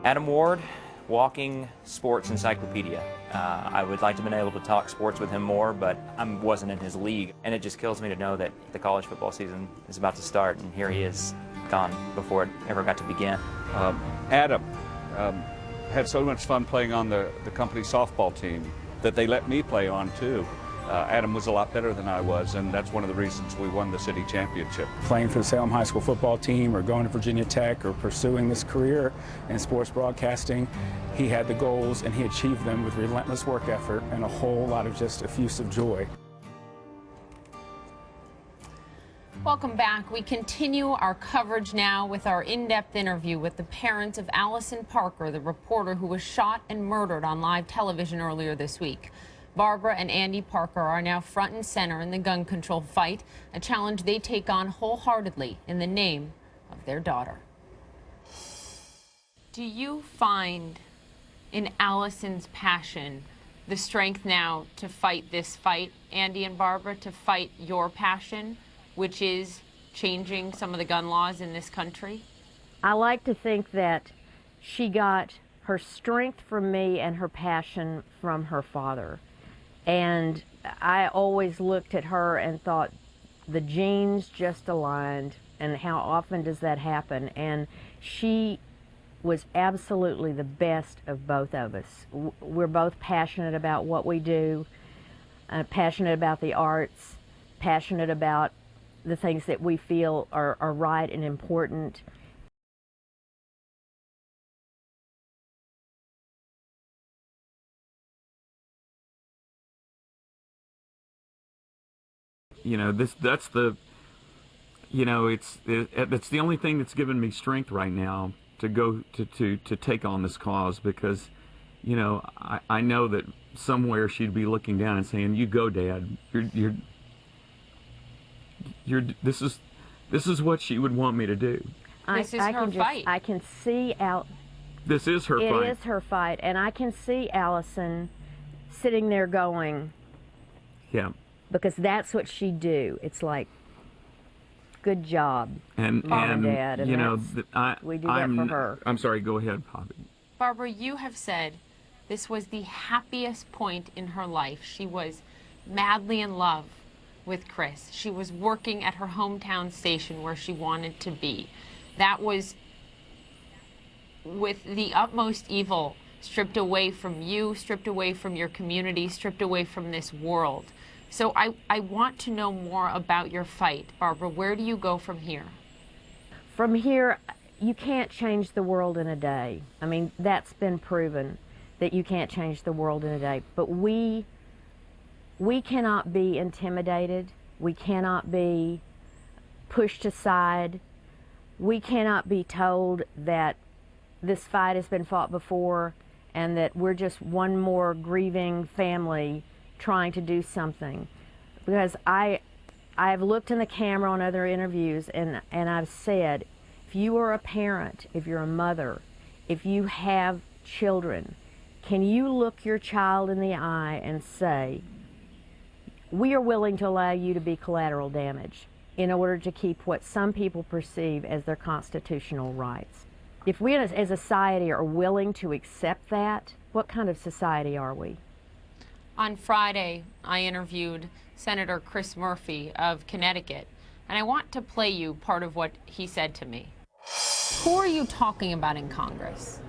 Adam Ward, walking sports encyclopedia. I would like to have been able to talk sports with him more, but I wasn't in his league. And it just kills me to know that the college football season is about to start, and here he is, gone before it ever got to begin. Adam had so much fun playing on the company softball team that they let me play on too. Adam was a lot better than I was, and that's one of the reasons we won the city championship. Playing for the Salem High School football team or going to Virginia Tech or pursuing this career in sports broadcasting, he had the goals and he achieved them with relentless work effort and a whole lot of just effusive joy. Welcome back. We continue our coverage now with our in-depth interview with the parents of Alison Parker, the reporter who was shot and murdered on live television earlier this week. Barbara and Andy Parker are now front and center in the gun control fight, a challenge they take on wholeheartedly in the name of their daughter. Do you find in Alison's passion the strength now to fight this fight, Andy and Barbara, to fight your passion, which is changing some of the gun laws in this country? I like to think that she got her strength from me and her passion from her father. And I always looked at her and thought the genes just aligned, and how often does that happen? And she was absolutely the best of both of us. We're both passionate about what we do, passionate about the arts, passionate about the things that we feel are right and important. You know, that's the only thing that's given me strength right now to go to take on this cause, because, you know, I know that somewhere she'd be looking down and saying, "You go, Dad. This is what she would want me to do." This is her fight. I can see This is her fight. It is her fight, and I can see Alison sitting there going, yeah. Because that's what she'd do. It's like, good job, Mom and Dad. And you know, we do that for her. I'm sorry, go ahead, Poppy. Barbara, you have said this was the happiest point in her life. She was madly in love with Chris. She was working at her hometown station where she wanted to be. That was with the utmost evil stripped away from you, stripped away from your community, stripped away from this world. So I want to know more about your fight. Barbara, where do you go from here? From here, you can't change the world in a day. I mean, that's been proven, that you can't change the world in a day. But we cannot be intimidated. We cannot be pushed aside. We cannot be told that this fight has been fought before and that we're just one more grieving family trying to do something. Because I've looked in the camera on other interviews and I've said, if you are a parent, if you're a mother, if you have children, can you look your child in the eye and say, we are willing to allow you to be collateral damage in order to keep what some people perceive as their constitutional rights? If we as a society are willing to accept that, what kind of society are we? On Friday, I interviewed Senator Chris Murphy of Connecticut, and I want to play you part of what he said to me. Who are you talking about in Congress?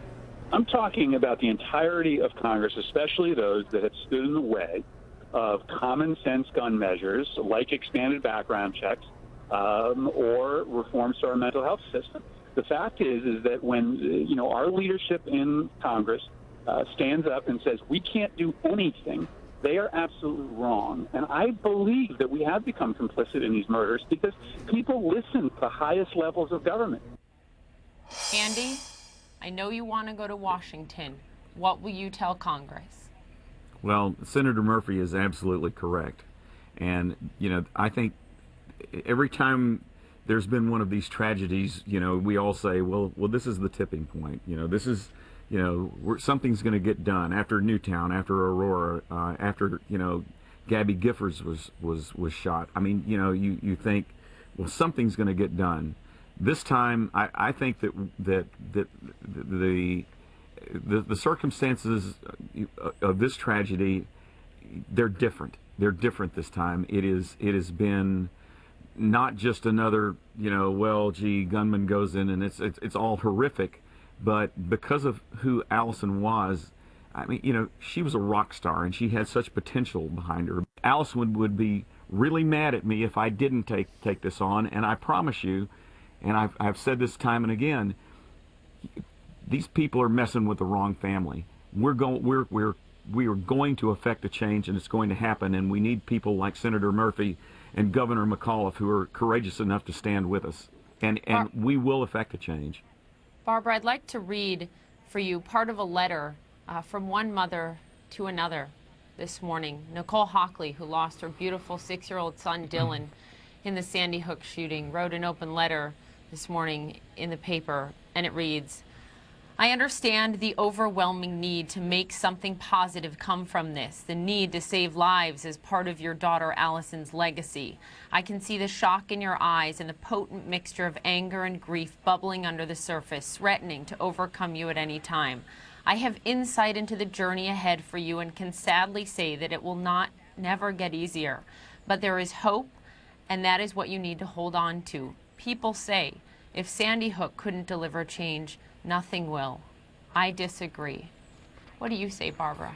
I'm talking about the entirety of Congress, especially those that have stood in the way of common sense gun measures like expanded background checks or reforms to our mental health system. The fact is that when our leadership in Congress stands up and says we can't do anything, they are absolutely wrong. And I believe that we have become complicit in these murders because people listen to the highest levels of government. Andy, I know you want to go to Washington. What will you tell Congress? Well, Senator Murphy is absolutely correct. And, you know, I think every time there's been one of these tragedies, you know, we all say, well, this is the tipping point. You know, this is, you know, something's going to get done after Newtown, after Aurora, after, you know, Gabby Giffords was shot. I mean, you know, you think, well, something's going to get done. This time, I think that the the circumstances of this tragedy, they're different. They're different this time. It has been not just another, well, gee, gunman goes in and it's all horrific, but because of who Alison was, I mean, she was a rock star and she had such potential behind her. Alison would be really mad at me if I didn't take this on, and I promise you, and I've said this time and again, these people are messing with the wrong family. We are going to affect a change, and it's going to happen, and we need people like Senator Murphy and Governor McAuliffe who are courageous enough to stand with us, and we will affect a change. Barbara, I'd like to read for you part of a letter from one mother to another this morning. Nicole Hockley, who lost her beautiful 6-year-old son Dylan in the Sandy Hook shooting, wrote an open letter this morning in the paper, and it reads, I understand the overwhelming need to make something positive come from this, the need to save lives as part of your daughter Alison's legacy. I can see the shock in your eyes and the potent mixture of anger and grief bubbling under the surface, threatening to overcome you at any time. I have insight into the journey ahead for you and can sadly say that it will never get easier. But there is hope, and that is what you need to hold on to. People say, if Sandy Hook couldn't deliver change, nothing will. I disagree. What do you say, Barbara?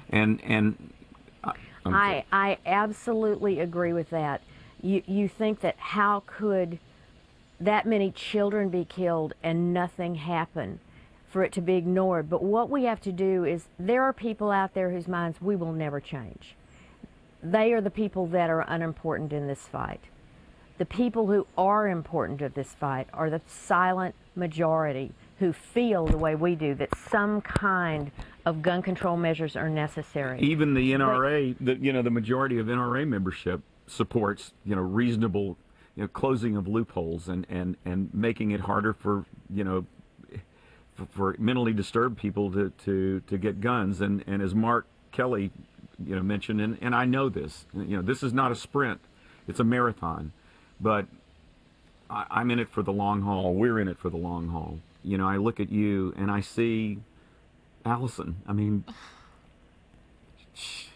I absolutely agree with that. You think that how could that many children be killed and nothing happen, for it to be ignored? But what we have to do is, there are people out there whose minds we will never change. They are the people that are unimportant in this fight. The people who are important to this fight are the silent majority who feel the way we do, that some kind of gun control measures are necessary. Even the NRA, the majority of NRA membership supports, reasonable, closing of loopholes and making it harder for, for mentally disturbed people to get guns. And as Mark Kelly, mentioned, and I know this, this is not a sprint, it's a marathon, but I'm in it for the long haul. We're in it for the long haul. I look at you and I see Alison. I mean, she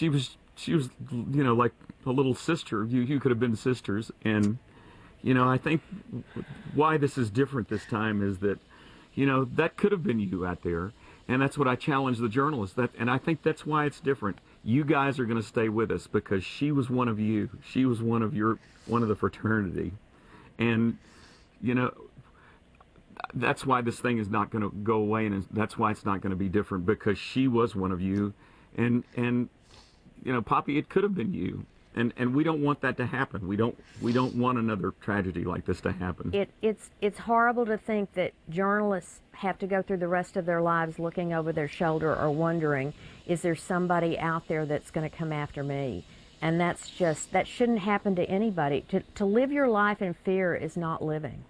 was, like a little sister. You could have been sisters. And, I think why this is different this time is that, that could have been you out there. And that's what I challenge the journalists. And I think that's why it's different. You guys are going to stay with us because she was one of you. She was one of the fraternity. And, that's why this thing is not going to go away, and that's why it's not going to be different, because she was one of you. And Poppy, it could have been you. And we don't want that to happen. We don't want another tragedy like this to happen. It's horrible to think that journalists have to go through the rest of their lives looking over their shoulder or wondering, is there somebody out there that's going to come after me? And that shouldn't happen to anybody. To live your life in fear is not living.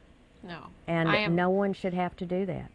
No. And no one should have to do that.